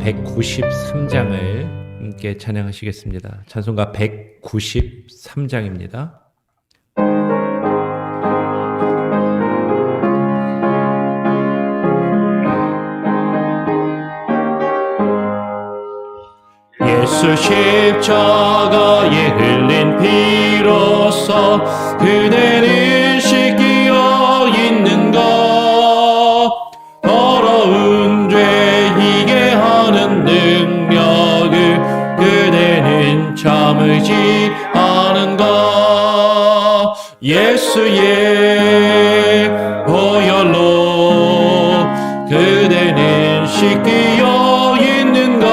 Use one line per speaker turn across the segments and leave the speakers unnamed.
193장을 함께 찬양하시겠습니다. 찬송가 193장입니다. 예수 십자가에 흘린 피로써 그대는 씻기어 있는가. 더러운 죄 희게 하는 능력을 그대는 참으지 않은가. 예수의 보혈로 그대는 씻기어 있는가.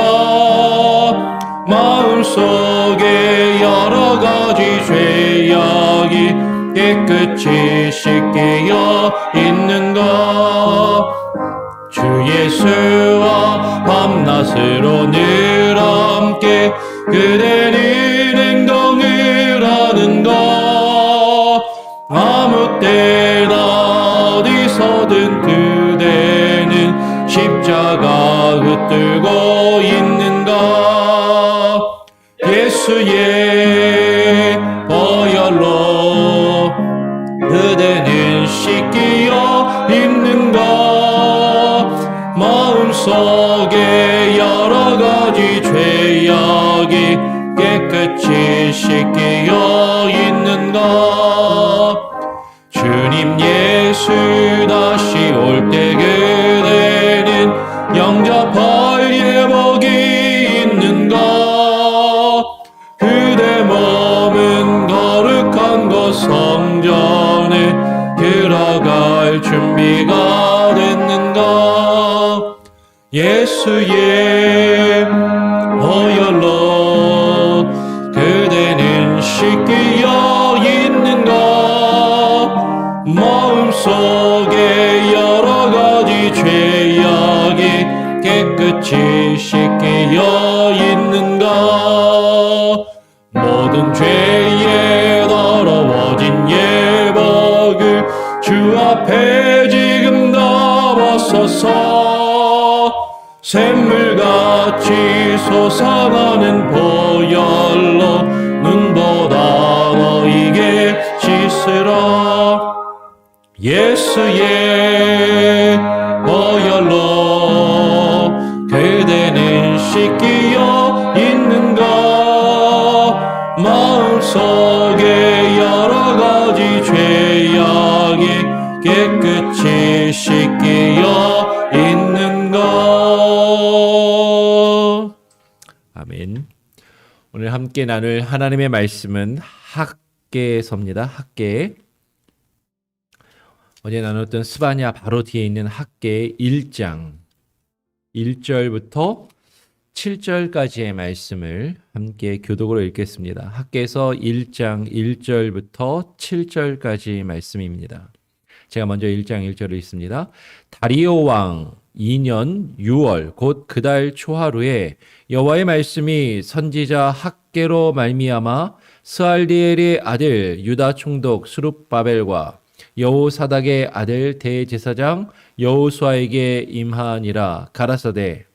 마음속에 여러 가지 죄악이 깨끗이 씻기어 있는가. 주 예수와 밤낮으로 늘 함께 그대는 행동을 하는가. 아무 때나 어디서든 그대는 십자가 붙들고 있는가. 예수의 보혈로 그대는 씻기어 있는가. 마음속에 여러 가지 죄악이 깨끗이 씻기어 있는가. 주님 예수 다시 올 때 그대는 영접할 예복이 있는가. 그대 몸은 거룩한 것 성전에 들어갈 준비가 됐는가. 예수의 보혈로 그대는 씻기어 있는가. 마음속에 여러 가지 죄악이 깨끗이 씻기어 있는가. 모든 죄에 더러워진 예복을 주 앞에 지금 다 벗어서 샘물같이 솟아나는 보혈로 눈보다 너에게 씻으라. 예수의 보혈로 그대는 씻기어 있는가. 마음속에 여러 가지 죄악이 깨끗이 씻기어 있는가. 아멘. 오늘 함께 나눌 하나님의 말씀은 학개서입니다. 학개. 어제 나눴던 스바냐 바로 뒤에 있는 학개의 1장 1절부터 7절까지의 말씀을 함께 교독으로 읽겠습니다. 학개서 1장 1절부터 7절까지 말씀입니다. 제가 먼저 1장 1절을 읽습니다. 다리오 왕 2년 6월 곧 그달 초하루에 여호와의 말씀이 선지자 학개로 말미암아 스알디엘의 아들 유다 총독 스룹바벨과 여호사닥의 아들 대제사장 여호수아에게 임하니라. 가라사대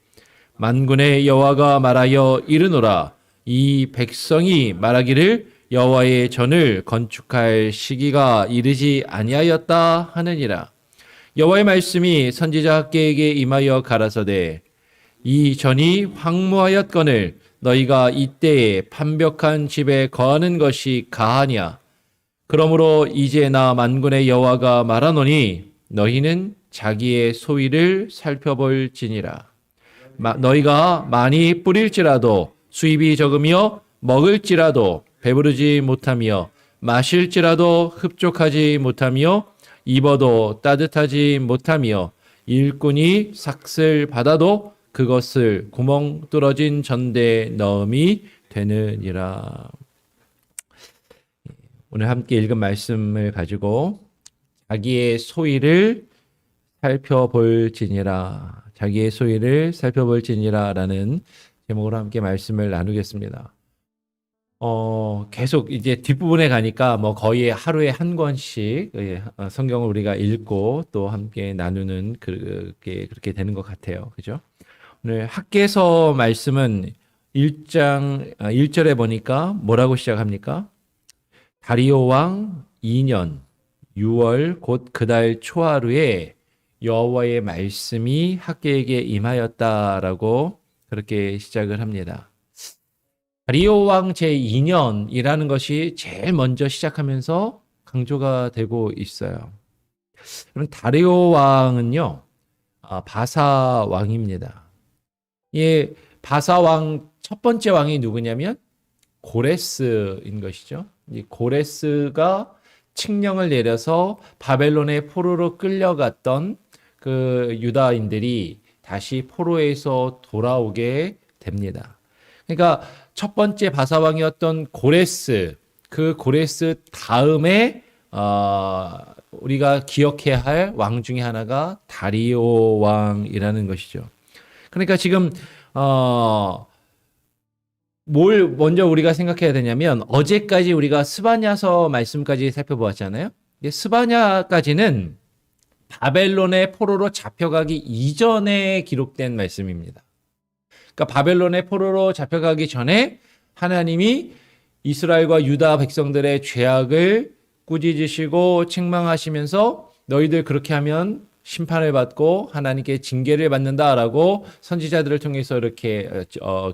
만군의 여호와가 말하여 이르노라. 이 백성이 말하기를 여호와의 전을 건축할 시기가 이르지 아니하였다 하느니라. 여호와의 말씀이 선지자 학개에게 임하여 가라사대 이 전이 황무하였거늘 너희가 이때에 판벽한 집에 거하는 것이 가하냐. 그러므로 이제 나 만군의 여호와가 말하노니 너희는 자기의 소위를 살펴볼지니라. 너희가 많이 뿌릴지라도 수입이 적으며 먹을지라도 배부르지 못하며 마실지라도 흡족하지 못하며 입어도 따뜻하지 못하며 일꾼이 삭슬 받아도 그것을 구멍 뚫어진 전대에 넣음이 되느니라. 오늘 함께 읽은 말씀을 가지고 자기의 소위를 살펴볼지니라. 자기의 소위를 살펴볼지니라 라는 제목으로 함께 말씀을 나누겠습니다. 계속 이제 뒷부분에 가니까 뭐 거의 하루에 한 권씩 성경을 우리가 읽고 또 함께 나누는 그렇게 되는 것 같아요. 그죠? 오늘 학개서 말씀은 1장 1절에 보니까 뭐라고 시작합니까? 다리오 왕 2년 6월 곧 그달 초하루에 여호와의 말씀이 학개에게 임하였다라고 그렇게 시작을 합니다. 다리오 왕 제2년이라는 것이 제일 먼저 시작하면서 강조가 되고 있어요. 그럼 다리오 왕은요, 바사 왕입니다. 예, 바사 왕 첫 번째 왕이 누구냐면 고레스인 것이죠. 이 고레스가 칙령을 내려서 바벨론의 포로로 끌려갔던 그 유다인들이 다시 포로에서 돌아오게 됩니다. 그러니까 첫 번째 바사 왕이었던 고레스, 그 고레스 다음에 우리가 기억해야 할 왕 중에 하나가 다리오 왕이라는 것이죠. 그러니까 지금 뭘 먼저 우리가 생각해야 되냐면 어제까지 우리가 스바냐서 말씀까지 살펴보았잖아요. 스바냐까지는 바벨론의 포로로 잡혀가기 이전에 기록된 말씀입니다. 그러니까 바벨론의 포로로 잡혀가기 전에 하나님이 이스라엘과 유다 백성들의 죄악을 꾸짖으시고 책망하시면서 너희들 그렇게 하면 심판을 받고 하나님께 징계를 받는다라고 선지자들을 통해서 이렇게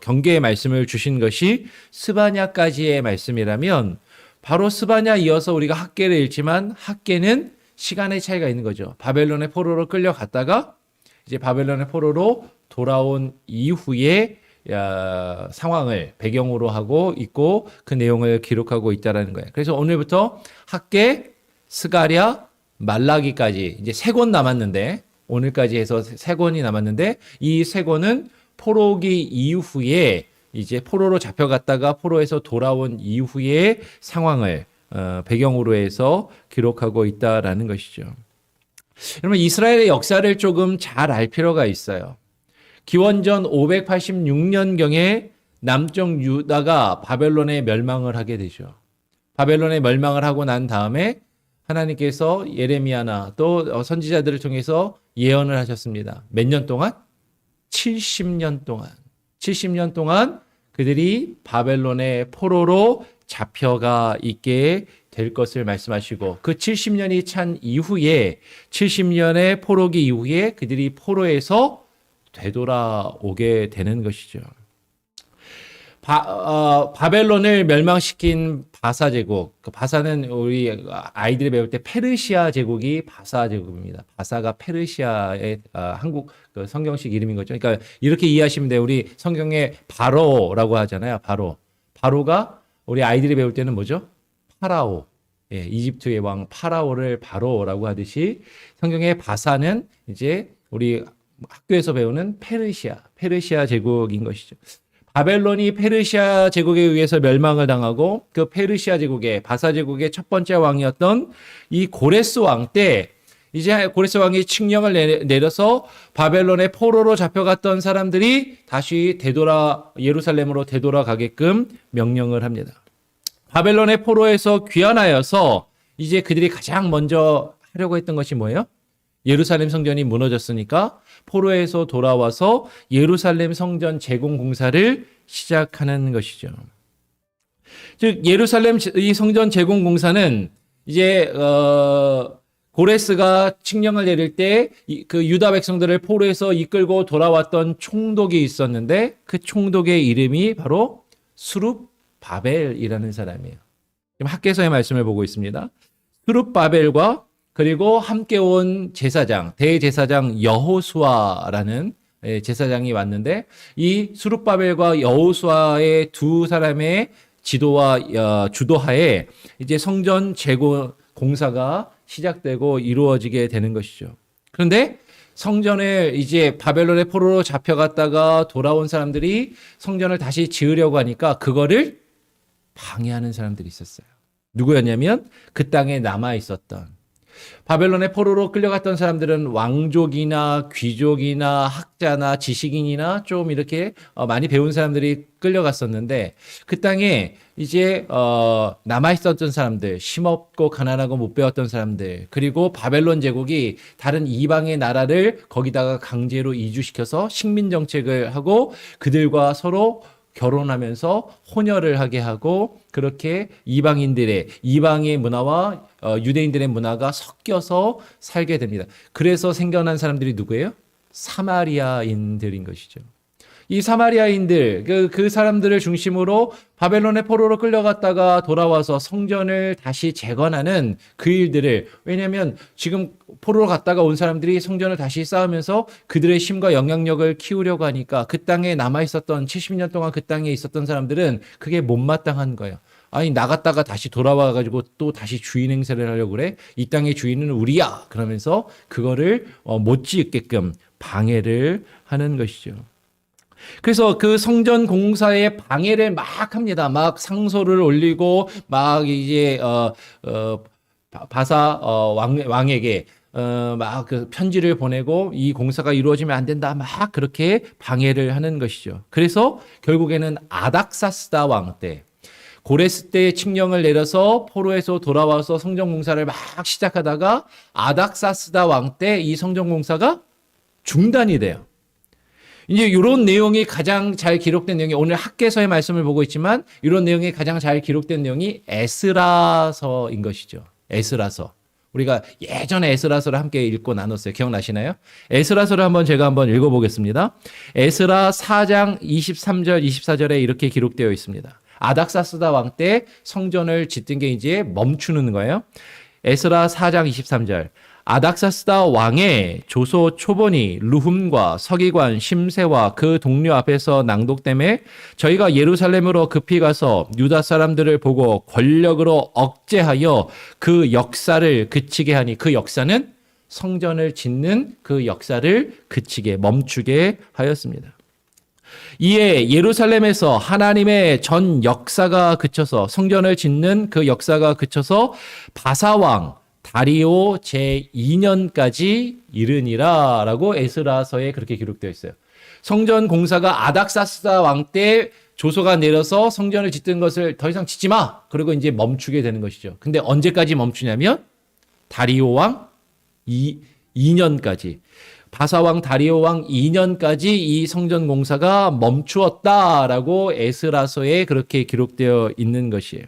경계의 말씀을 주신 것이 스바냐까지의 말씀이라면 바로 스바냐 이어서 우리가 학개를 읽지만 학개는 시간의 차이가 있는 거죠. 바벨론의 포로로 끌려갔다가 이제 바벨론의 포로로 돌아온 이후에 상황을 배경으로 하고 있고 그 내용을 기록하고 있다라는 거예요. 그래서 오늘부터 학개, 스가랴, 말라기까지 이제 3권 남았는데 오늘까지 해서 3권이 남았는데 이 3권은 포로기 이후에 이제 포로로 잡혀갔다가 포로에서 돌아온 이후의 상황을 배경으로 해서 기록하고 있다라는 것이죠. 여러분 이스라엘의 역사를 조금 잘 알 필요가 있어요. 기원전 586년경에 남쪽 유다가 바벨론에 멸망을 하게 되죠. 바벨론에 멸망을 하고 난 다음에 하나님께서 예레미야나 또 선지자들을 통해서 예언을 하셨습니다. 몇 년 동안? 70년 동안. 70년 동안 그들이 바벨론의 포로로 잡혀가 있게 될 것을 말씀하시고 그 70년이 찬 이후에 70년의 포로기 이후에 그들이 포로에서 되돌아오게 되는 것이죠. 바벨론을 멸망시킨 바사 제국, 그 바사는 우리 아이들이 배울 때 페르시아 제국이 바사 제국입니다. 바사가 페르시아의 한국 그 성경식 이름인 거죠. 그러니까 이렇게 이해하시면 돼요. 우리 성경에 바로라고 하잖아요. 바로가 우리 아이들이 배울 때는 뭐죠? 파라오. 예, 이집트의 왕 파라오를 바로라고 하듯이 성경의 바사는 이제 우리 학교에서 배우는 페르시아 제국인 것이죠. 바벨론이 페르시아 제국에 의해서 멸망을 당하고 그 페르시아 제국의 바사 제국의 첫 번째 왕이었던 이 고레스 왕 때 이제 고레스 왕이 칙령을 내려서 바벨론의 포로로 잡혀갔던 사람들이 다시 예루살렘으로 되돌아가게끔 명령을 합니다. 바벨론의 포로에서 귀환하여서 이제 그들이 가장 먼저 하려고 했던 것이 뭐예요? 예루살렘 성전이 무너졌으니까 포로에서 돌아와서 예루살렘 성전 재건 공사를 시작하는 것이죠. 즉 예루살렘 이 성전 재건 공사는 이제 고레스가 칙령을 내릴 때 그 유다 백성들을 포로에서 이끌고 돌아왔던 총독이 있었는데 그 총독의 이름이 바로 스룹바벨이라는 사람이에요. 지금 학개서의 말씀을 보고 있습니다. 스룹바벨과 그리고 함께 온 제사장, 대제사장 여호수아라는 제사장이 왔는데 이 스룹바벨과 여호수아의 두 사람의 지도와 주도하에 이제 성전 재건 공사가 시작되고 이루어지게 되는 것이죠. 그런데 성전을 이제 바벨론의 포로로 잡혀갔다가 돌아온 사람들이 성전을 다시 지으려고 하니까 그거를 방해하는 사람들이 있었어요. 누구였냐면 그 땅에 남아 있었던 바벨론의 포로로 끌려갔던 사람들은 왕족이나 귀족이나 학자나 지식인이나 좀 이렇게 많이 배운 사람들이 끌려갔었는데 그 땅에 이제 남아 있었던 사람들, 힘없고 가난하고 못 배웠던 사람들, 그리고 바벨론 제국이 다른 이방의 나라를 거기다가 강제로 이주시켜서 식민 정책을 하고 그들과 서로 결혼하면서 혼혈을 하게 하고 그렇게 이방의 문화와 유대인들의 문화가 섞여서 살게 됩니다. 그래서 생겨난 사람들이 누구예요? 사마리아인들인 것이죠. 이 사마리아인들, 그 사람들을 중심으로 바벨론의 포로로 끌려갔다가 돌아와서 성전을 다시 재건하는 그 일들을, 왜냐하면 지금 포로로 갔다가 온 사람들이 성전을 다시 쌓으면서 그들의 힘과 영향력을 키우려고 하니까 그 땅에 남아있었던 70년 동안 그 땅에 있었던 사람들은 그게 못마땅한 거예요. 아니 나갔다가 다시 돌아와가지고 또 다시 주인 행세를 하려고 그래? 이 땅의 주인은 우리야! 그러면서 그거를 못 짓게끔 방해를 하는 것이죠. 그래서 그 성전 공사에 방해를 막 합니다. 막 상소를 올리고 막 이제 바사 왕에게 막 그 편지를 보내고 이 공사가 이루어지면 안 된다. 막 그렇게 방해를 하는 것이죠. 그래서 결국에는 아닥사스다 왕 때 고레스 때 칙령을 내려서 포로에서 돌아와서 성전 공사를 막 시작하다가 아닥사스다 왕 때 이 성전 공사가 중단이 돼요. 이제 이런 내용이 가장 잘 기록된 내용이 오늘 학개서의 말씀을 보고 있지만 이런 내용이 가장 잘 기록된 내용이 에스라서인 것이죠. 에스라서. 우리가 예전에 에스라서를 함께 읽고 나눴어요. 기억나시나요? 에스라서를 제가 한번 읽어보겠습니다. 에스라 4장 23절 24절에 이렇게 기록되어 있습니다. 아닥사스다 왕 때 성전을 짓던 게 이제 멈추는 거예요. 에스라 4장 23절. 아닥사스다 왕의 조소 초본이 르훔과 서기관 심세와 그 동료 앞에서 낭독됨에 저희가 예루살렘으로 급히 가서 유다 사람들을 보고 권력으로 억제하여 그 역사를 그치게 하니, 그 역사는 성전을 짓는 그 역사를 그치게 멈추게 하였습니다. 이에 예루살렘에서 하나님의 전 역사가 그쳐서 성전을 짓는 그 역사가 그쳐서 바사왕 다리오 제2년까지 이르니라 라고 에스라서에 그렇게 기록되어 있어요. 성전 공사가 아닥사스다 왕 때 조소가 내려서 성전을 짓던 것을 더 이상 짓지 마. 그리고 이제 멈추게 되는 것이죠. 근데 언제까지 멈추냐면 다리오 왕 2년까지. 바사왕 다리오 왕 2년까지 이 성전 공사가 멈추었다라고 에스라서에 그렇게 기록되어 있는 것이에요.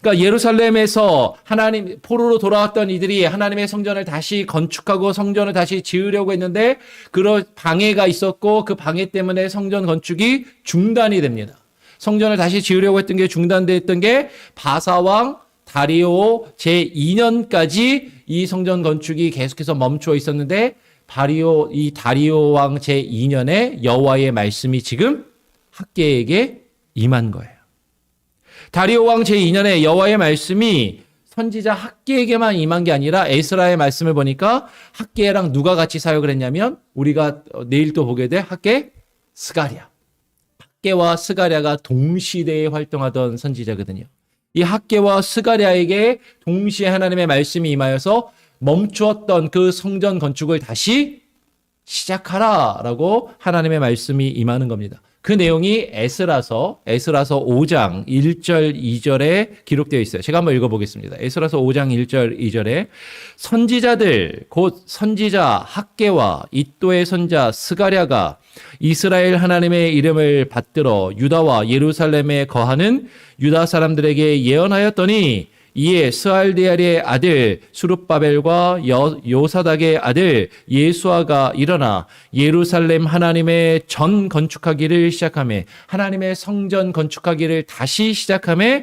그러니까 예루살렘에서 하나님 포로로 돌아왔던 이들이 하나님의 성전을 다시 건축하고 성전을 다시 지으려고 했는데 그런 방해가 있었고 그 방해 때문에 성전 건축이 중단이 됩니다. 성전을 다시 지으려고 했던 게 중단됐던 게 바사왕 다리오 제2년까지 이 성전 건축이 계속해서 멈추어 있었는데 이 다리오 왕 제2년에 여호와의 말씀이 지금 학개에게 임한 거예요. 다리오 왕 제2년에 여호와의 말씀이 선지자 학개에게만 임한 게 아니라 에스라의 말씀을 보니까 학개랑 누가 같이 사역을 했냐면 우리가 내일 또 보게 될 학개 스가랴. 학개와 스가랴가 동시대에 활동하던 선지자거든요. 이 학개와 스가랴에게 동시에 하나님의 말씀이 임하여서 멈추었던 그 성전 건축을 다시 시작하라라고 하나님의 말씀이 임하는 겁니다. 그 내용이 에스라서 5장 1절 2절에 기록되어 있어요. 제가 한번 읽어보겠습니다. 에스라서 5장 1절 2절에 선지자들 곧 선지자 학개와 이또의 선자 스가랴가 이스라엘 하나님의 이름을 받들어 유다와 예루살렘에 거하는 유다 사람들에게 예언하였더니 이에 스알디엘의 아들 수룹바벨과 요사닥의 아들 예수아가 일어나 예루살렘 하나님의 전 건축하기를 시작하며 하나님의 성전 건축하기를 다시 시작하며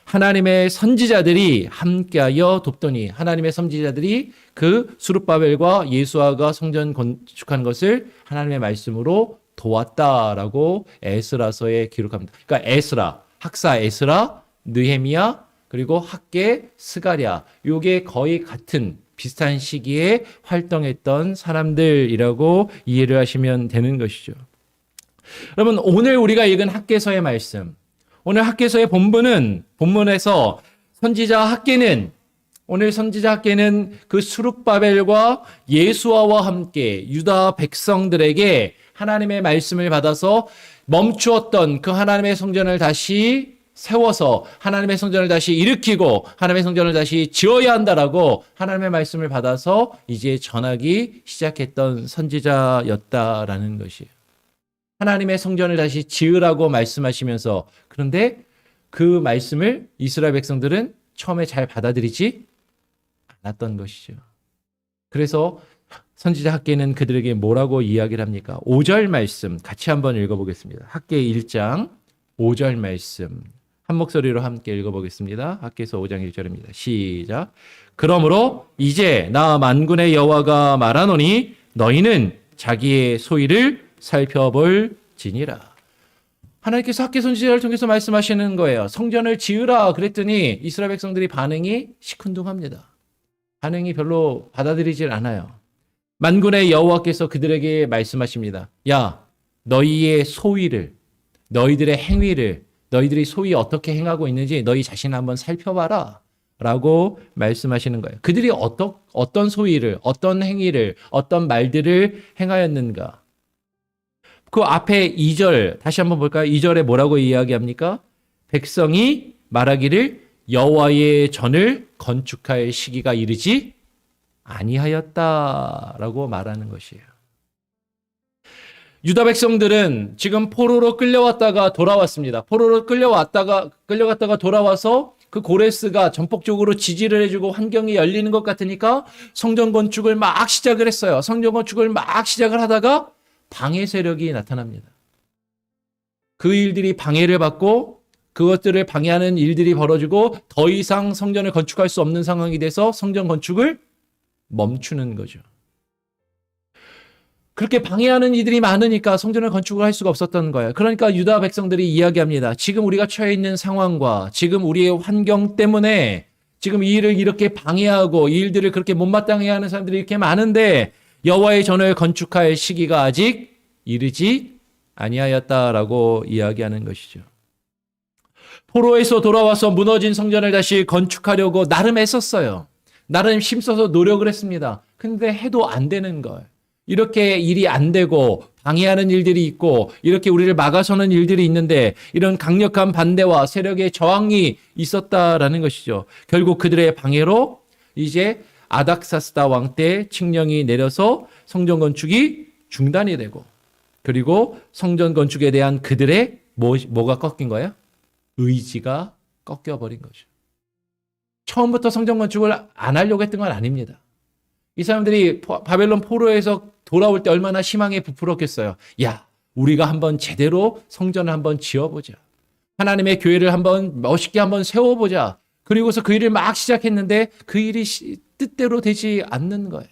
하나님의 선지자들이 함께하여 돕더니 하나님의 선지자들이 그 수룹바벨과 예수아가 성전 건축한 것을 하나님의 말씀으로 도왔다라고 에스라서에 기록합니다. 그러니까 에스라, 학사 에스라, 느헤미야 그리고 학개, 스가랴, 요게 거의 같은 비슷한 시기에 활동했던 사람들이라고 이해를 하시면 되는 것이죠. 여러분, 오늘 우리가 읽은 학개서의 말씀, 오늘 학개서의 본문에서 선지자 학개는 오늘 선지자 학계는 그 수룹바벨과 예수아와 함께 유다 백성들에게 하나님의 말씀을 받아서 멈추었던 그 하나님의 성전을 다시 세워서 하나님의 성전을 다시 일으키고 하나님의 성전을 다시 지어야 한다라고 하나님의 말씀을 받아서 이제 전하기 시작했던 선지자였다라는 것이에요. 하나님의 성전을 다시 지으라고 말씀하시면서, 그런데 그 말씀을 이스라엘 백성들은 처음에 잘 받아들이지 않았던 것이죠. 그래서 선지자 학계는 그들에게 뭐라고 이야기를 합니까? 5절 말씀 같이 한번 읽어보겠습니다. 학계 1장 5절 말씀 한 목소리로 함께 읽어보겠습니다. 학계서 5장 1절입니다. 시작. 그러므로 이제 나 만군의 여호와가 말하노니 너희는 자기의 소위를 살펴볼지니라. 하나님께서 학계 선지자를 통해서 말씀하시는 거예요. 성전을 지으라 그랬더니 이스라엘 백성들이 반응이 시큰둥합니다. 반응이 별로 받아들이질 않아요. 만군의 여호와께서 그들에게 말씀하십니다. 야, 너희의 소위를, 너희들의 행위를, 너희들이 소위 어떻게 행하고 있는지 너희 자신을 한번 살펴봐라 라고 말씀하시는 거예요. 그들이 어떤 소위를, 어떤 행위를, 어떤 말들을 행하였는가. 그 앞에 2절 다시 한번 볼까요? 2절에 뭐라고 이야기합니까? 백성이 말하기를 여호와의 전을 건축할 시기가 이르지 아니하였다라고 말하는 것이에요. 유다 백성들은 지금 포로로 끌려왔다가 돌아왔습니다. 포로로 끌려갔다가 돌아와서 그 고레스가 전폭적으로 지지를 해주고 환경이 열리는 것 같으니까 성전 건축을 막 시작을 했어요. 성전 건축을 막 시작을 하다가 방해 세력이 나타납니다. 그 일들이 방해를 받고 그것들을 방해하는 일들이 벌어지고 더 이상 성전을 건축할 수 없는 상황이 돼서 성전 건축을 멈추는 거죠. 그렇게 방해하는 이들이 많으니까 성전을 건축을 할 수가 없었던 거예요. 그러니까 유다 백성들이 이야기합니다. 지금 우리가 처해 있는 상황과 지금 우리의 환경 때문에 지금 이 일을 이렇게 방해하고 이 일들을 그렇게 못마땅해 하는 사람들이 이렇게 많은데 여호와의 전을 건축할 시기가 아직 이르지 아니하였다라고 이야기하는 것이죠. 포로에서 돌아와서 무너진 성전을 다시 건축하려고 나름 애썼어요. 나름 힘써서 노력을 했습니다. 근데 해도 안 되는 거예요. 이렇게 일이 안 되고 방해하는 일들이 있고 이렇게 우리를 막아서는 일들이 있는데 이런 강력한 반대와 세력의 저항이 있었다라는 것이죠. 결국 그들의 방해로 이제 아닥사스다 왕 때 칙령이 내려서 성전 건축이 중단이 되고 그리고 성전 건축에 대한 그들의 뭐가 꺾인 거예요? 의지가 꺾여버린 거죠. 처음부터 성전 건축을 안 하려고 했던 건 아닙니다. 이 사람들이 바벨론 포로에서 돌아올 때 얼마나 희망에 부풀었겠어요. 야, 우리가 한번 제대로 성전을 한번 지어보자. 하나님의 교회를 한번 멋있게 한번 세워보자. 그리고서 그 일을 막 시작했는데 그 일이 뜻대로 되지 않는 거예요.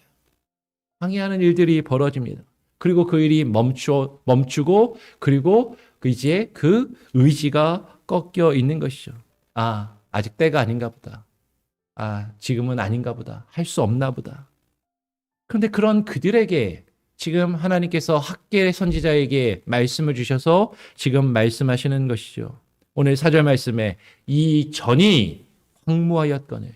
방해하는 일들이 벌어집니다. 그리고 그 일이 멈추고 그리고 이제 그 의지가 꺾여 있는 것이죠. 아, 아직 때가 아닌가 보다. 아, 지금은 아닌가 보다. 할 수 없나 보다. 그런데 그런 그들에게 지금 하나님께서 학계 선지자에게 말씀을 주셔서 지금 말씀하시는 것이죠. 오늘 4절 말씀에 이 전이 황무하였거늘,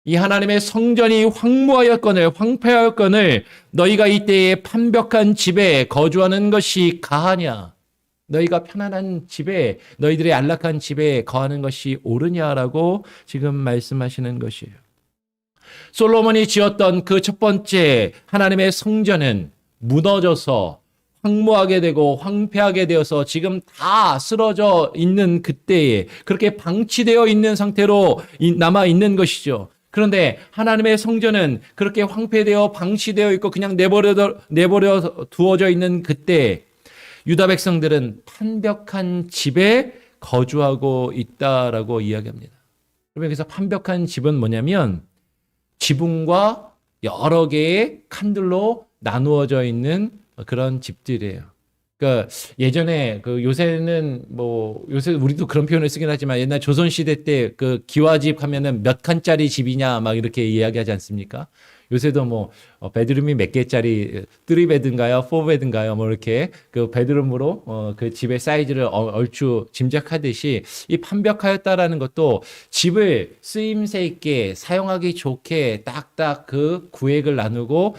이 하나님의 성전이 황무하였거늘, 황폐하였거늘 너희가 이때에 판벽한 집에 거주하는 것이 가하냐? 너희가 편안한 집에, 너희들의 안락한 집에 거하는 것이 옳으냐라고 지금 말씀하시는 것이에요. 솔로몬이 지었던 그 첫 번째 하나님의 성전은 무너져서 황무하게 되고 황폐하게 되어서 지금 다 쓰러져 있는 그때에 그렇게 방치되어 있는 상태로 남아 있는 것이죠. 그런데 하나님의 성전은 그렇게 황폐되어 방치되어 있고 그냥 내버려 두어져 있는 그때 유다 백성들은 판벽한 집에 거주하고 있다라고 이야기합니다. 그러면 그래서 판벽한 집은 뭐냐면 지붕과 여러 개의 칸들로 나누어져 있는 그런 집들이에요. 그러니까 예전에 요새는 요새 우리도 그런 표현을 쓰긴 하지만 옛날 조선 시대 때 그 기와집 하면은 몇 칸짜리 집이냐 막 이렇게 이야기하지 않습니까? 요새도 뭐 베드룸이 몇 개짜리 3베드인가요? 4베드인가요? 뭐 이렇게 그 베드룸으로 그 집의 사이즈를 얼추 짐작하듯이 이 판벽하였다라는 것도 집을 쓰임새 있게 사용하기 좋게 딱딱 그 구획을 나누고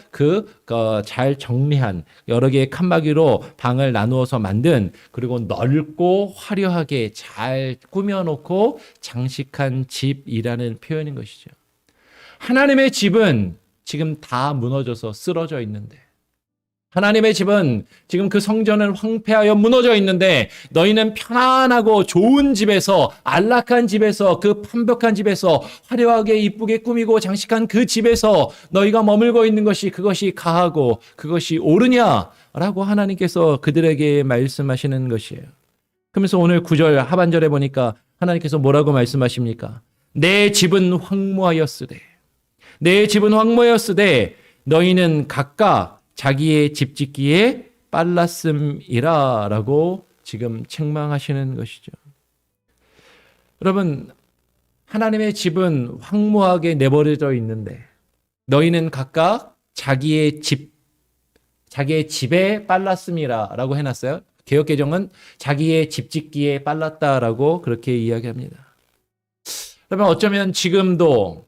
잘 정리한 여러 개의 칸막이로 방을 나누어서 만든, 그리고 넓고 화려하게 잘 꾸며놓고 장식한 집이라는 표현인 것이죠. 하나님의 집은 지금 다 무너져서 쓰러져 있는데, 하나님의 집은 지금 그 성전은 황폐하여 무너져 있는데, 너희는 편안하고 좋은 집에서, 안락한 집에서, 그 판벽한 집에서, 화려하게 이쁘게 꾸미고 장식한 그 집에서 너희가 머물고 있는 것이, 그것이 가하고 그것이 옳으냐라고 하나님께서 그들에게 말씀하시는 것이에요. 그러면서 오늘 9절 하반절에 보니까 하나님께서 뭐라고 말씀하십니까? 내 집은 황무하였으되, 내 집은 황무하였으되 너희는 각각 자기의 집 짓기에 빨랐음이라 라고 지금 책망하시는 것이죠. 여러분, 하나님의 집은 황무하게 내버려져 있는데 너희는 각각 자기의 집에 빨랐음이라 라고 해놨어요. 개역개정은 자기의 집 짓기에 빨랐다라고 그렇게 이야기합니다. 그러면 어쩌면 지금도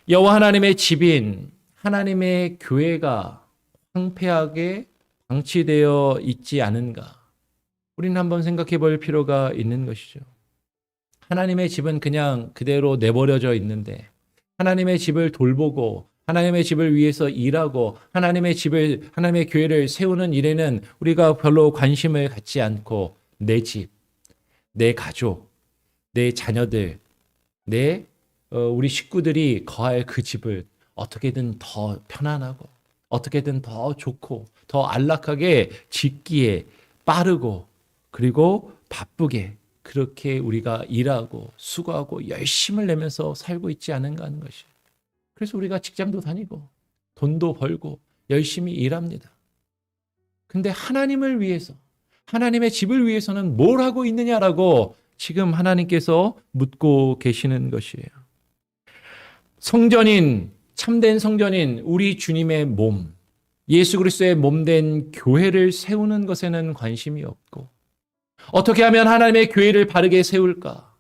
여호와 하나님의 집인 하나님의 교회가 황폐하게 방치되어 있지 않은가? 우리는 한번 생각해 볼 필요가 있는 것이죠. 하나님의 집은 그냥 그대로 내버려져 있는데, 하나님의 집을 돌보고 하나님의 집을 위해서 일하고 하나님의 교회를 세우는 일에는 우리가 별로 관심을 갖지 않고, 내 집, 내 가족, 내 자녀들, 우리 식구들이 거할 그 집을 어떻게든 더 편안하고 어떻게든 더 좋고 더 안락하게 짓기에 빠르고, 그리고 바쁘게 그렇게 우리가 일하고 수고하고 열심을 내면서 살고 있지 않은가 하는 것이에요. 그래서 우리가 직장도 다니고 돈도 벌고 열심히 일합니다. 근데 하나님을 위해서, 하나님의 집을 위해서는 뭘 하고 있느냐라고 지금 하나님께서 묻고 계시는 것이에요. 참된 성전인 우리 주님의 몸, 예수 그리스도의 몸된 교회를 세우는 것에는 관심이 없고, 어떻게 하면 하나님의 교회를 바르게 세울까?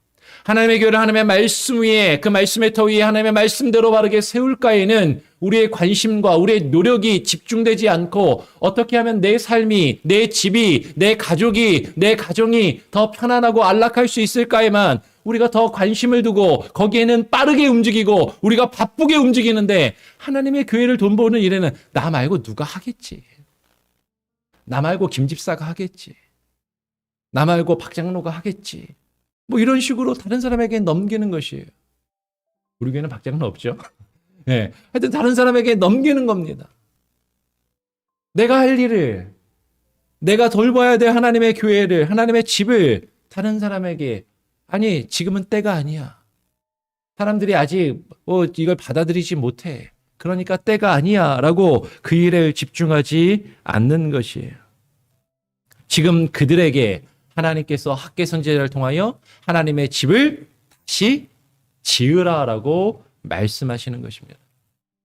하나님의 교회를 하나님의 말씀 위에, 그 말씀의 터 위에 하나님의 말씀대로 바르게 세울까에는 우리의 관심과 우리의 노력이 집중되지 않고, 어떻게 하면 내 삶이, 내 집이, 내 가족이, 내 가정이 더 편안하고 안락할 수 있을까에만 우리가 더 관심을 두고 거기에는 빠르게 움직이고 우리가 바쁘게 움직이는데, 하나님의 교회를 돈버는 일에는 나 말고 누가 하겠지? 나 말고 김 집사가 하겠지? 나 말고 박 장로가 하겠지? 뭐 이런 식으로 다른 사람에게 넘기는 것이에요. 우리 교회는 박 장로 없죠? 네. 하여튼 다른 사람에게 넘기는 겁니다. 내가 할 일을, 내가 돌봐야 될 하나님의 교회를, 하나님의 집을 다른 사람에게, 아니 지금은 때가 아니야. 사람들이 아직 이걸 받아들이지 못해. 그러니까 때가 아니야 라고 그 일에 집중하지 않는 것이에요. 지금 그들에게 하나님께서 학개 선지자를 통하여 하나님의 집을 다시 지으라라고 말씀하시는 것입니다.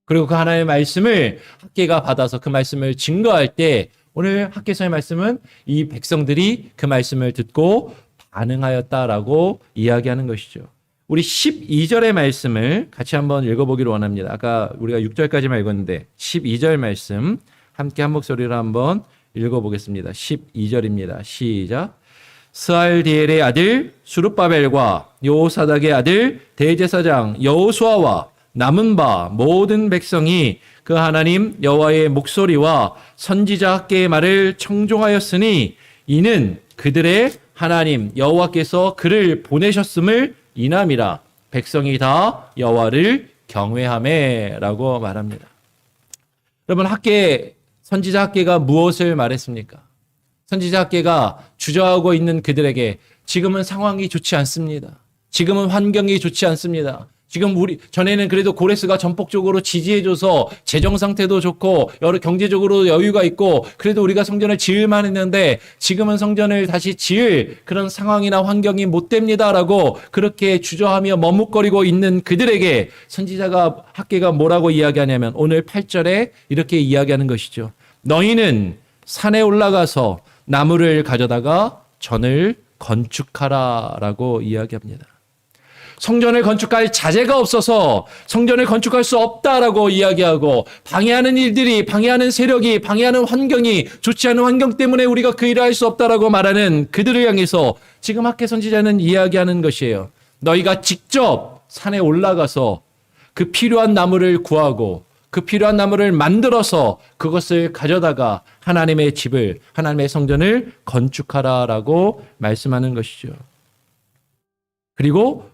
그리고 그 하나님의 말씀을 학개가 받아서 그 말씀을 증거할 때, 오늘 학개서의 말씀은 이 백성들이 그 말씀을 듣고 반응하였다라고 이야기하는 것이죠. 우리 12절의 말씀을 같이 한번 읽어보기를 원합니다. 아까 우리가 6절까지만 읽었는데 12절 말씀 함께 한 목소리로 한번 읽어보겠습니다. 12절입니다. 시작. 스알디엘의 아들 수룹바벨과 여호사닥의 아들 대제사장 여호수아와 남은 바 모든 백성이 그 하나님 여호와의 목소리와 선지자 학개의 말을 청종하였으니, 이는 그들의 하나님 여호와께서 그를 보내셨음을 인함이라. 백성이 다 여호와를 경외하매라고 말합니다. 여러분, 선지자 학개가 무엇을 말했습니까? 선지자 학개가 주저하고 있는 그들에게 지금은 상황이 좋지 않습니다. 지금은 환경이 좋지 않습니다. 지금 우리 전에는 그래도 고레스가 전폭적으로 지지해줘서 재정 상태도 좋고 여러 경제적으로 여유가 있고 그래도 우리가 성전을 지을만 했는데 지금은 성전을 다시 지을 그런 상황이나 환경이 못 됩니다라고 그렇게 주저하며 머뭇거리고 있는 그들에게 선지자가 학개가 뭐라고 이야기하냐면 오늘 8절에 이렇게 이야기하는 것이죠. 너희는 산에 올라가서 나무를 가져다가 전을 건축하라라고 이야기합니다. 성전을 건축할 자재가 없어서 성전을 건축할 수 없다라고 이야기하고 방해하는 일들이, 방해하는 세력이, 방해하는 환경이 좋지 않은 환경 때문에 우리가 그 일을 할 수 없다라고 말하는 그들을 향해서 지금 학개 선지자는 이야기하는 것이에요. 너희가 직접 산에 올라가서 그 필요한 나무를 구하고 그 필요한 나무를 만들어서 그것을 가져다가 하나님의 집을, 하나님의 성전을 건축하라라고 말씀하는 것이죠. 그리고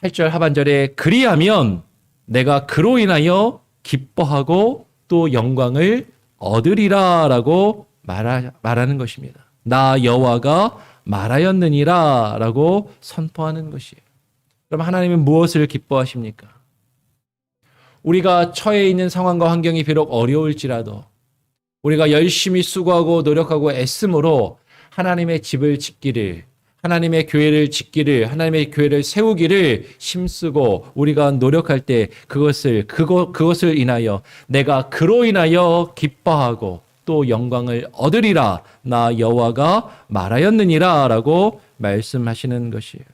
8절 하반절에 그리하면 내가 그로 인하여 기뻐하고 또 영광을 얻으리라 라고 말하는 것입니다. 나 여호와가 말하였느니라 라고 선포하는 것이에요. 그럼 하나님은 무엇을 기뻐하십니까? 우리가 처해 있는 상황과 환경이 비록 어려울지라도 우리가 열심히 수고하고 노력하고 애씀으로 하나님의 집을 짓기를, 하나님의 교회를 짓기를, 하나님의 교회를 세우기를 힘쓰고 우리가 노력할 때 그것을 인하여 내가 그로 인하여 기뻐하고 또 영광을 얻으리라 나 여호와가 말하였느니라 라고 말씀하시는 것이에요.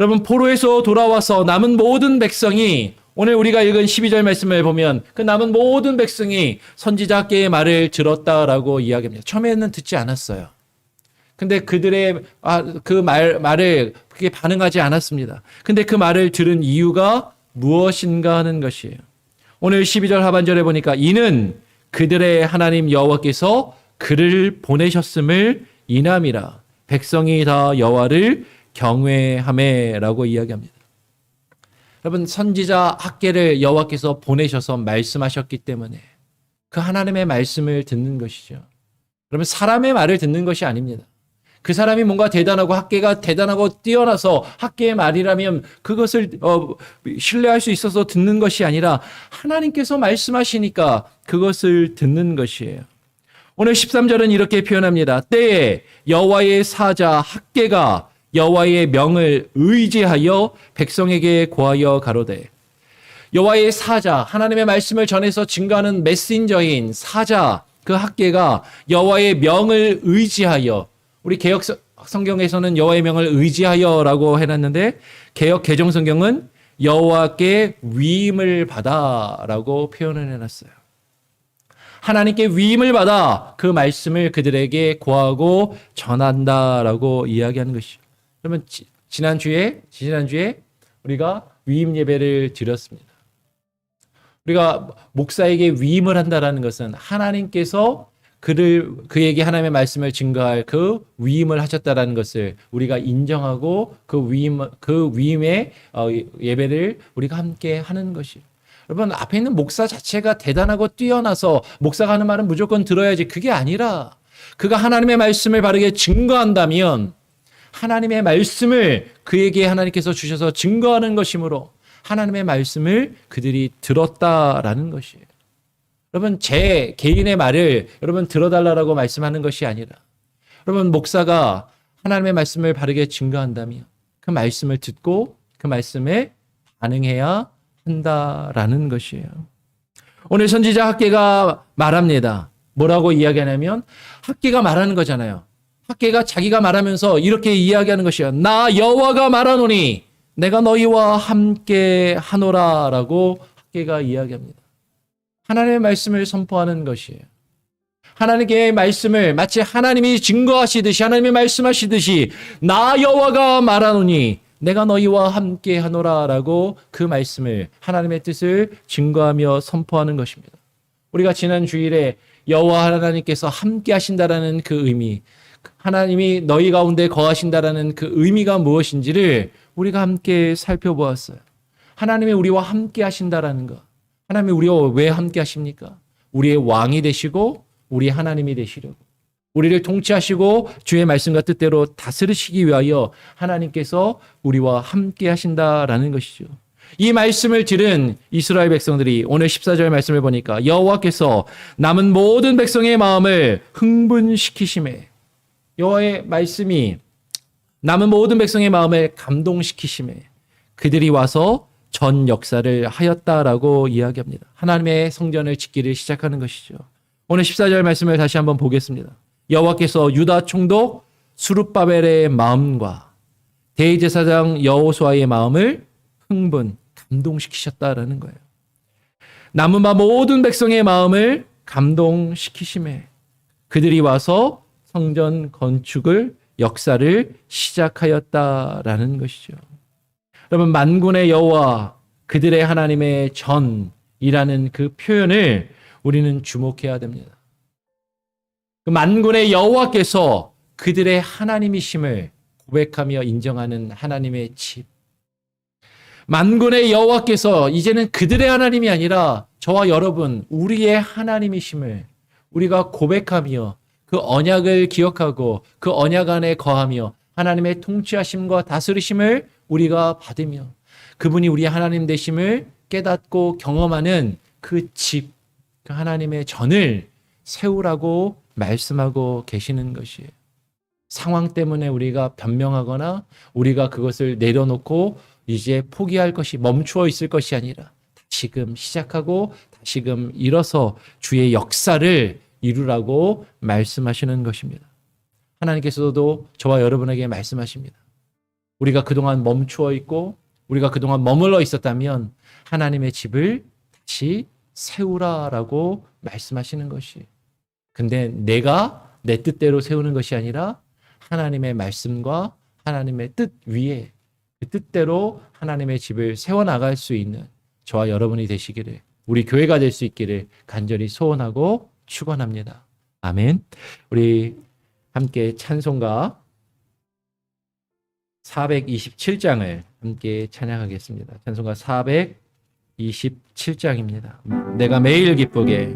여러분, 포로에서 돌아와서 남은 모든 백성이 오늘 우리가 읽은 12절 말씀을 보면 그 남은 모든 백성이 선지자 학개의 말을 들었다라고 이야기합니다. 처음에는 듣지 않았어요. 근데 그들의 그 말을 그게 반응하지 않았습니다. 근데 그 말을 들은 이유가 무엇인가 하는 것이에요. 오늘 12절 하반절에 보니까 이는 그들의 하나님 여호와께서 그를 보내셨음을 인함이라 백성이 다 여호와를 경외하매라고 이야기합니다. 여러분, 선지자 학개를 여호와께서 보내셔서 말씀하셨기 때문에 그 하나님의 말씀을 듣는 것이죠. 여러분, 사람의 말을 듣는 것이 아닙니다. 그 사람이 뭔가 대단하고 학개가 대단하고 뛰어나서 학개의 말이라면 그것을 신뢰할 수 있어서 듣는 것이 아니라 하나님께서 말씀하시니까 그것을 듣는 것이에요. 오늘 13절은 이렇게 표현합니다. 때에 여호와의 사자 학개가 여호와의 명을 의지하여 백성에게 고하여 가로되. 여호와의 사자, 하나님의 말씀을 전해서 증거하는 메신저인 사자, 그 학개가 여호와의 명을 의지하여, 우리 개역 성경에서는 여호와의 명을 의지하여라고 해놨는데 개역 개정 성경은 여호와께 위임을 받아라고 표현을 해놨어요. 하나님께 위임을 받아 그 말씀을 그들에게 고하고 전한다라고 이야기하는 것이죠. 그러면 지난주에 우리가 위임 예배를 드렸습니다. 우리가 목사에게 위임을 한다라는 것은 하나님께서 그에게 하나님의 말씀을 증거할 그 위임을 하셨다라는 것을 우리가 인정하고 그 위임의 예배를 우리가 함께 하는 것이에요. 여러분, 앞에 있는 목사 자체가 대단하고 뛰어나서 목사가 하는 말은 무조건 들어야지, 그게 아니라 그가 하나님의 말씀을 바르게 증거한다면 하나님의 말씀을 그에게 하나님께서 주셔서 증거하는 것이므로 하나님의 말씀을 그들이 들었다라는 것이에요. 여러분, 제 개인의 말을 여러분 들어달라고 말씀하는 것이 아니라 여러분, 목사가 하나님의 말씀을 바르게 증거한다면 그 말씀을 듣고 그 말씀에 반응해야 한다라는 것이에요. 오늘 선지자 학개가 말합니다. 뭐라고 이야기하냐면 학개가 말하는 거잖아요. 학개가 자기가 말하면서 이렇게 이야기하는 것이요. 나 여호와가 말하노니 내가 너희와 함께 하노라라고 학개가 이야기합니다. 하나님의 말씀을 선포하는 것이에요. 하나님의 말씀을 마치 하나님이 증거하시듯이, 하나님이 말씀하시듯이 나 여호와가 말하노니 내가 너희와 함께 하노라라고 그 말씀을, 하나님의 뜻을 증거하며 선포하는 것입니다. 우리가 지난 주일에 여호와 하나님께서 함께 하신다라는 그 의미, 하나님이 너희 가운데 거하신다라는 그 의미가 무엇인지를 우리가 함께 살펴보았어요. 하나님이 우리와 함께 하신다라는 것. 하나님이 우리와 왜 함께 하십니까? 우리의 왕이 되시고 우리 하나님이 되시려고. 우리를 통치하시고 주의 말씀과 뜻대로 다스리시기 위하여 하나님께서 우리와 함께 하신다라는 것이죠. 이 말씀을 들은 이스라엘 백성들이 오늘 14절 말씀을 보니까 여호와께서 남은 모든 백성의 마음을 흥분시키심에, 여호와의 말씀이 남은 모든 백성의 마음을 감동시키심에 그들이 와서 전 역사를 하였다라고 이야기합니다. 하나님의 성전을 짓기를 시작하는 것이죠. 오늘 14절 말씀을 다시 한번 보겠습니다. 여호와께서 유다 총독 스룹바벨의 마음과 대제사장 여호수아의 마음을 감동시키셨다라는 거예요. 남은 바 모든 백성의 마음을 감동시키심에 그들이 와서 성전 건축을 역사를 시작하였다라는 것이죠. 여러분, 만군의 여호와 그들의 하나님의 전이라는 그 표현을 우리는 주목해야 됩니다. 그 만군의 여호와께서 그들의 하나님이심을 고백하며 인정하는 하나님의 집. 만군의 여호와께서 이제는 그들의 하나님이 아니라 저와 여러분, 우리의 하나님이심을 우리가 고백하며 그 언약을 기억하고 그 언약 안에 거하며 하나님의 통치하심과 다스리심을 우리가 받으며 그분이 우리의 하나님 되심을 깨닫고 경험하는 그 집, 그 하나님의 전을 세우라고 말씀하고 계시는 것이에요. 상황 때문에 우리가 변명하거나 우리가 그것을 내려놓고 이제 포기할 것이 멈추어 있을 것이 아니라 다시금 시작하고 다시금 일어서 주의 역사를 이루라고 말씀하시는 것입니다. 하나님께서도 저와 여러분에게 말씀하십니다. 우리가 그동안 멈추어 있고 우리가 그동안 머물러 있었다면 하나님의 집을 다시 세우라라고 말씀하시는 것이. 근데 내가 내 뜻대로 세우는 것이 아니라 하나님의 말씀과 하나님의 뜻 위에 그 뜻대로 하나님의 집을 세워나갈 수 있는 저와 여러분이 되시기를, 우리 교회가 될 수 있기를 간절히 소원하고 축원합니다. 아멘. 우리 함께 찬송가 427장을 함께 찬양하겠습니다. 찬송가 427장입니다. 내가 매일 기쁘게.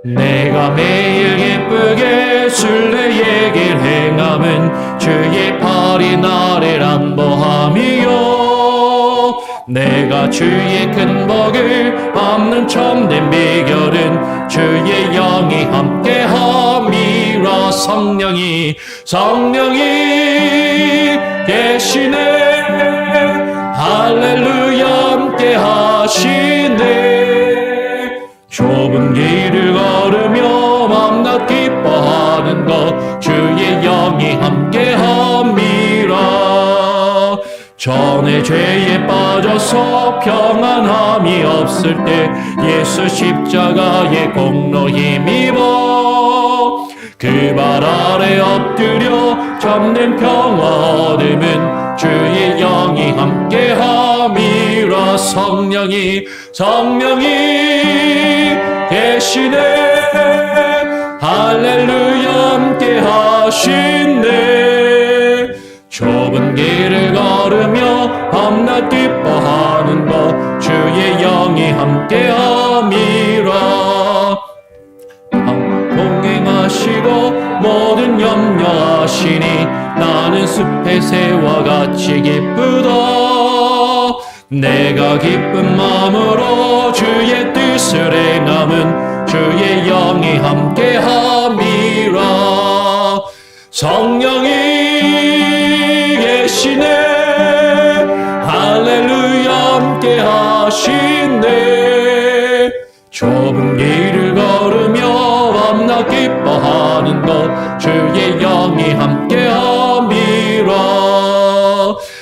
내가 매일 기쁘게 순례의 길 행함은 주의 팔이 나를 안보함이요, 내가 주의 큰 복을 받는 참된 비결은 주의 영이 함께함이라. 성령이 계시네. 할렐루야 함께하시네. 좁은 길을 걸으며 맘낮 기뻐하는 것 주의 영이 함께함이라. 전에 죄에 빠져서 평안함이 없을 때 예수 십자가의 공로 힘입어 그 발 아래 엎드려 참된 평화 얻음은 주의 영이 함께함이라. 성령이 계시네. 할렐루야 함께하시네. 좁은 길을 걸으며 밤낮 기뻐하는 것 주의 영이 함께함이라. 동행하시고 모든 염려하시니 나는 숲의 새와 같이 기쁘다. 내가 기쁜 마음으로 주의 뜻을 행함은 주의 영이 함께함이라. 성령이 계시네. 할렐루야 함께하시네. 좁은 길을 걸으며 밤낮 기뻐하는 것 주의 영이 함께함이라.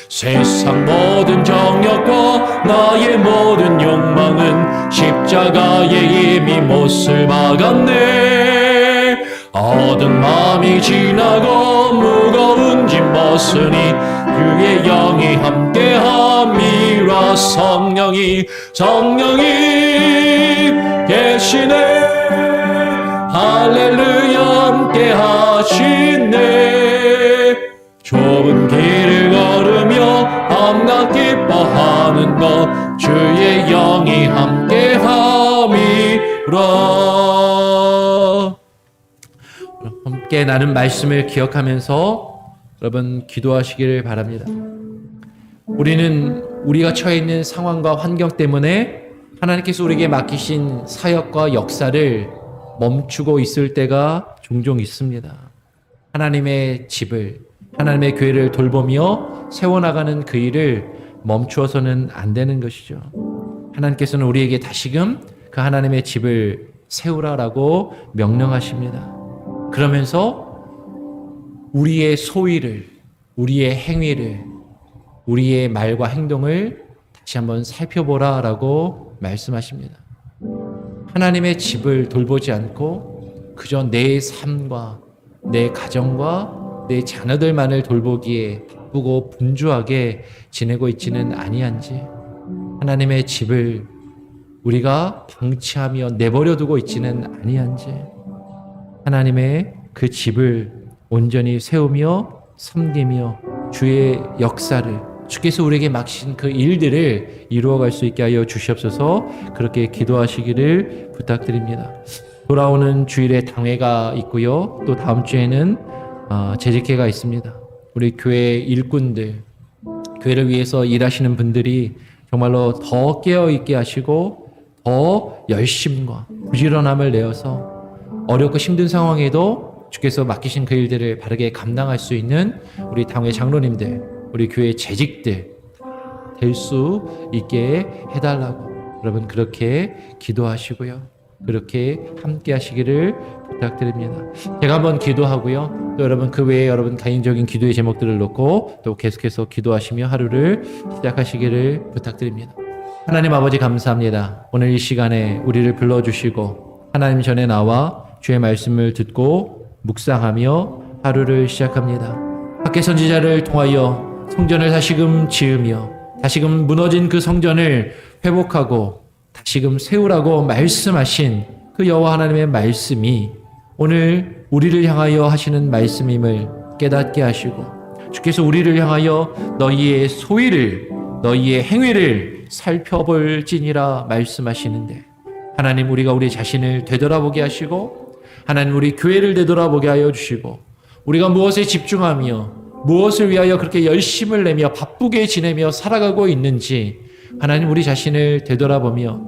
세상 모든 정욕과 나의 모든 욕망은 십자가에 이미 못을 박았네. 어두운 마음이 지나고 무거운 짐 벗으니 주의 영이 함께함이라. 성령이 계시네. 할렐루야 함께하시네. 좁은 길을 걸으며 밤낮 기뻐하는 것 주의 영이 함께함이라. 함께 나눈 말씀을 기억하면서 여러분 기도하시기를 바랍니다. 우리는 우리가 처해 있는 상황과 환경 때문에 하나님께서 우리에게 맡기신 사역과 역사를 멈추고 있을 때가 종종 있습니다. 하나님의 집을, 하나님의 교회를 돌보며 세워나가는 그 일을 멈추어서는 안 되는 것이죠. 하나님께서는 우리에게 다시금 그 하나님의 집을 세우라라고 명령하십니다. 그러면서 우리의 소위를, 우리의 행위를, 우리의 말과 행동을 다시 한번 살펴보라라고 말씀하십니다. 하나님의 집을 돌보지 않고 그저 내 삶과 내 가정과 내 자녀들만을 돌보기에 바쁘고 분주하게 지내고 있지는 아니한지, 하나님의 집을 우리가 방치하며 내버려 두고 있지는 아니한지, 하나님의 그 집을 온전히 세우며 섬기며 주의 역사를, 주께서 우리에게 맡기신 그 일들을 이루어갈 수 있게 하여 주시옵소서. 그렇게 기도하시기를 부탁드립니다. 돌아오는 주일에 당회가 있고요. 또 다음 주에는 재직회가 있습니다. 우리 교회 일꾼들, 교회를 위해서 일하시는 분들이 정말로 더 깨어있게 하시고 더 열심과 부지런함을 내어서 어렵고 힘든 상황에도 주께서 맡기신 그 일들을 바르게 감당할 수 있는 우리 당회 장로님들, 우리 교회 재직들 될 수 있게 해달라고 여러분 그렇게 기도하시고요. 그렇게 함께 하시기를 부탁드립니다. 제가 한번 기도하고요. 또 여러분 그 외에 여러분 개인적인 기도의 제목들을 놓고 또 계속해서 기도하시며 하루를 시작하시기를 부탁드립니다. 하나님 아버지 감사합니다. 오늘 이 시간에 우리를 불러주시고 하나님 전에 나와 주의 말씀을 듣고 묵상하며 하루를 시작합니다. 학계 선지자를 통하여 성전을 다시금 지으며 다시금 무너진 그 성전을 회복하고 다시금 세우라고 말씀하신 그 여호와 하나님의 말씀이 오늘 우리를 향하여 하시는 말씀임을 깨닫게 하시고 주께서 우리를 향하여 너희의 소위를 너희의 행위를 살펴볼지니라 말씀하시는데 하나님 우리가 우리 자신을 되돌아보게 하시고 하나님 우리 교회를 되돌아보게 하여 주시고 우리가 무엇에 집중하며 무엇을 위하여 그렇게 열심을 내며 바쁘게 지내며 살아가고 있는지 하나님 우리 자신을 되돌아보며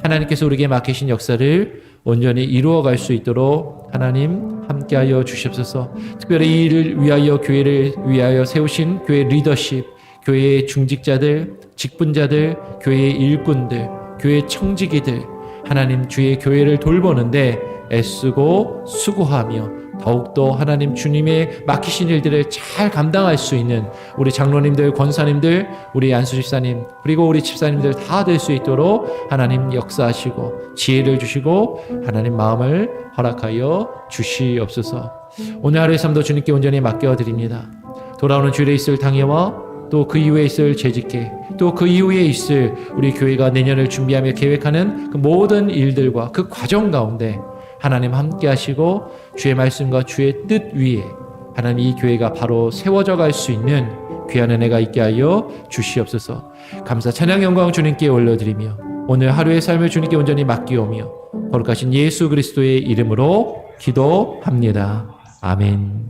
하나님께서 우리에게 맡기신 역사를 온전히 이루어갈 수 있도록 하나님 함께하여 주시옵소서. 특별히 이 일을 위하여 교회를 위하여 세우신 교회 리더십, 교회의 중직자들, 직분자들, 교회의 일꾼들, 교회 청지기들 하나님 주의 교회를 돌보는데 애쓰고 수고하며 더욱더 하나님 주님의 맡기신 일들을 잘 감당할 수 있는 우리 장로님들, 권사님들, 우리 안수 집사님 그리고 우리 집사님들 다 될 수 있도록 하나님 역사하시고 지혜를 주시고 하나님 마음을 허락하여 주시옵소서. 오늘 하루의 삶도 주님께 온전히 맡겨드립니다. 돌아오는 주일에 있을 당회와 또 그 이후에 있을 재직회 또 그 이후에 있을 우리 교회가 내년을 준비하며 계획하는 그 모든 일들과 그 과정 가운데 하나님 함께 하시고 주의 말씀과 주의 뜻 위에 하나님 이 교회가 바로 세워져 갈 수 있는 귀한 은혜가 있게 하여 주시옵소서. 감사 찬양 영광 주님께 올려드리며 오늘 하루의 삶을 주님께 온전히 맡기오며 거룩하신 예수 그리스도의 이름으로 기도합니다. 아멘.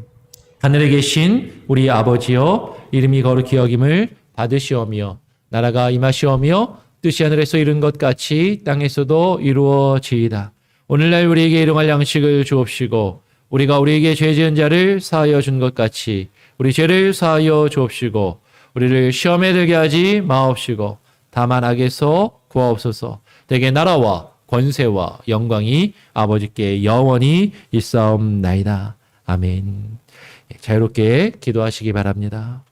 하늘에 계신 우리 아버지여 이름이 거룩히 여김을 받으시오며 나라가 임하시오며 뜻이 하늘에서 이룬 것 같이 땅에서도 이루어지이다. 오늘날 우리에게 일용할 양식을 주옵시고 우리가 우리에게 죄 지은 자를 사하여 준 것 같이 우리 죄를 사하여 주옵시고 우리를 시험에 들게 하지 마옵시고 다만 악에서 구하옵소서. 대개 나라와 권세와 영광이 아버지께 영원히 있사옵나이다. 아멘. 자유롭게 기도하시기 바랍니다.